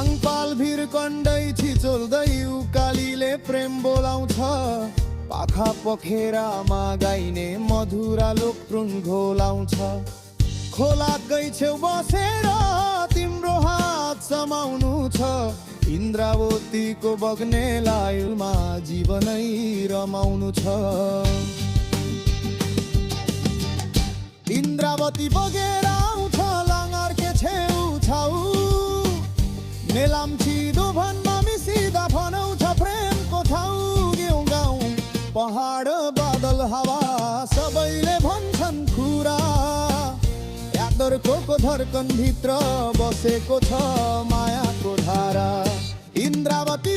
साङपाल भिर कण्डै छिचोल्दै उकालीले प्रेम बोलाउँछ। पाखा पखेरामा गाइने मधुरा लोकप्रुङ घोलाउँछ। खोला गैछेउ बसेर तिम्रो हात समाउनु छ। इन्द्रावतीको बग्ने लायुमा जीवनै रमाउनु छ। इन्द्रावती बगेर आउँछ लाङ्गारके छेउ छाउ। नेलाम्ची दोभानमा मिसिदा भनाउँछ प्रेमको ठाउँ। गाउँ गाउँ पहाड बादल हावा सबैले भन्छन् कुरा। यादरको धर्कन भित्र बसेको छ मायाको धारा। इन्द्रावती